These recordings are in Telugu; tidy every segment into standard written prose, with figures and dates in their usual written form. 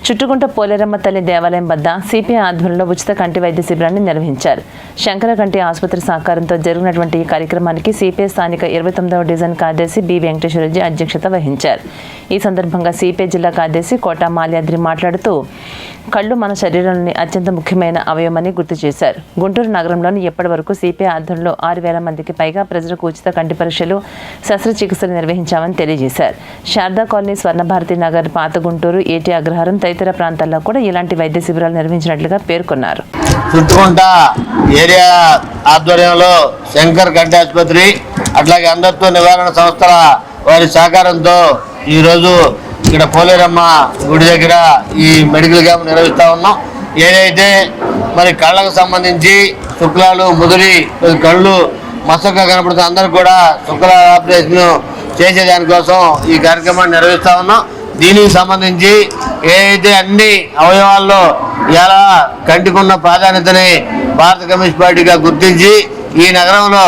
చుట్టుకుంట పోలేరమ్మ తల్లి దేవాలయం వద్ద సిపిఐ ఆధ్వర్యంలో ఉచిత కంటి వైద్య శిబిరాన్ని నిర్వహించారు. శంకర కంటి ఆసుపత్రి సహకారంతో జరిగినటువంటి ఈ కార్యక్రమానికి సిపిఐ స్థానిక 29వ డివిజన్ కార్యదర్శి బి వెంకటేశ్వరరెడ్డి అధ్యక్షత వహించారు. ఈ సందర్భంగా సిపిఐ జిల్లా కార్యదర్శి కోట మాల్యాద్రి మాట్లాడుతూ కళ్ళు మన శరీరంలోని అత్యంత ముఖ్యమైన అవయవమని గుర్తు చేశారు. గుంటూరు నగరంలోని ఎప్పటి వరకు సిపిఐ ఆధ్వర్యంలో 6,000 మందికి పైగా ప్రజలకు ఉచిత కంటి పరీక్షలు, శస్త్రచికిత్సలు నిర్వహించామని తెలియజేశారు. శారదా కాలనీ, స్వర్ణభారతి నగర్, పాత గుంటూరు, ఏటీ అగ్రహారం తదితర ప్రాంతాల్లో కూడా ఇలాంటి వైద్య శిబిరాలు నిర్వహించినట్లుగా పేర్కొన్నారు. చుట్టుకుంట ఏరియా ఆధ్వర్యంలో శంకర్ కంటి ఆసుపత్రి అట్లాగే అంధత్వ నివారణ సంస్థల వారి సహకారంతో ఈరోజు ఇక్కడ పోలేరమ్మ గుడి దగ్గర ఈ మెడికల్ క్యాంప్ నిర్వహిస్తూ ఉన్నాం. ఏదైతే మరి కళ్ళకు సంబంధించి శుక్లాలు ముదిరి కళ్ళు మసకగా కనపడుతున్న అందరూ కూడా శుక్ల ఆపరేషన్ చేసేదానికోసం ఈ కార్యక్రమాన్ని నిర్వహిస్తూ ఉన్నాం. దీనికి సంబంధించి ఏదైతే అన్ని అవయవాల్లో ఎలా కంటికున్న ప్రాధాన్యతని భారత కమ్యూనిస్ట్ పార్టీగా గుర్తించి ఈ నగరంలో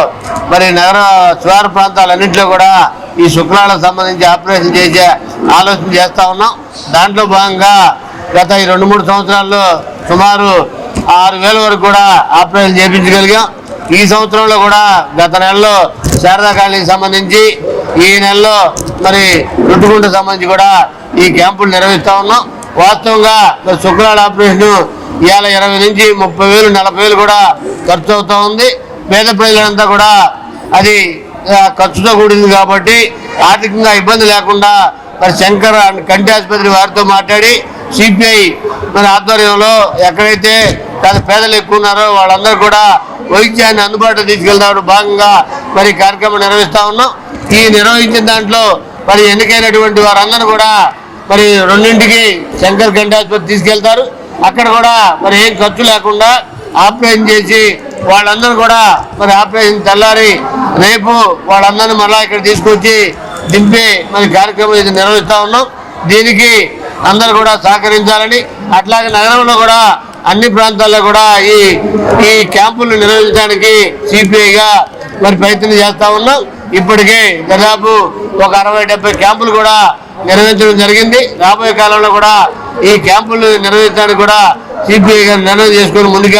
మరి నగర శివారు ప్రాంతాలన్నింటిలో కూడా ఈ శుక్లాలకు సంబంధించి ఆపరేషన్ చేసే ఆలోచన చేస్తూ ఉన్నాం. దాంట్లో భాగంగా గత ఈ 2-3 సంవత్సరాల్లో సుమారు 6,000 వరకు కూడా ఆపరేషన్ చేయించగలిగాం. ఈ సంవత్సరంలో కూడా గత నెలలో శారదా కాలనీకి సంబంధించి, ఈ నెలలో మరి రుట్టుకుంటకు సంబంధించి కూడా ఈ క్యాంపులు నిర్వహిస్తూ ఉన్నాం. వాస్తవంగా శుక్లాల ఆపరేషన్ ఇవాళ 20 నుంచి 30,000, 40,000 కూడా ఖర్చు అవుతూ ఉంది. పేద ప్రజలంతా కూడా అది ఖర్చుతో కూడింది కాబట్టి ఆర్థికంగా ఇబ్బంది లేకుండా మరి శంకర్ కంటి ఆసుపత్రి వారితో మాట్లాడి సిపిఐ మరి ఆధ్వర్యంలో ఎక్కడైతే పేదలు ఎక్కువ ఉన్నారో వాళ్ళందరూ కూడా వైద్యాన్ని అందుబాటులో తీసుకెళ్తాడు భాగంగా మరి కార్యక్రమం నిర్వహిస్తూ ఉన్నాం. ఈ నిర్వహించిన దాంట్లో మరి ఎన్నికైనటువంటి వారందరూ కూడా మరి 2ంటికి శంకర్ కంటి ఆసుపత్రి తీసుకెళ్తారు. అక్కడ కూడా మరి ఏం ఖర్చు లేకుండా ఆపరేషన్ చేసి వాళ్ళందరూ కూడా మరి ఆపరేషన్ తెల్లారి రేపు వాళ్ళందరినీ మళ్ళా ఇక్కడ తీసుకొచ్చి దింపి మరి కార్యక్రమం ఇది నిర్వహిస్తూ ఉన్నాం. దీనికి అందరూ కూడా సహకరించాలని, అట్లాగే నగరంలో కూడా అన్ని ప్రాంతాల్లో కూడా ఈ క్యాంపులు నిర్వహించడానికి సిపిఐగా మరి ప్రయత్నం చేస్తూ ఉన్నాం. ఇప్పటికే దాదాపు ఒక 60-70 క్యాంపులు కూడా నిర్వహించడం జరిగింది. రాబోయే కాలంలో కూడా ఈ క్యాంపులు నిర్వహించడానికి కూడా సిపిఐగా నిర్ణయం చేసుకొని ముందుకు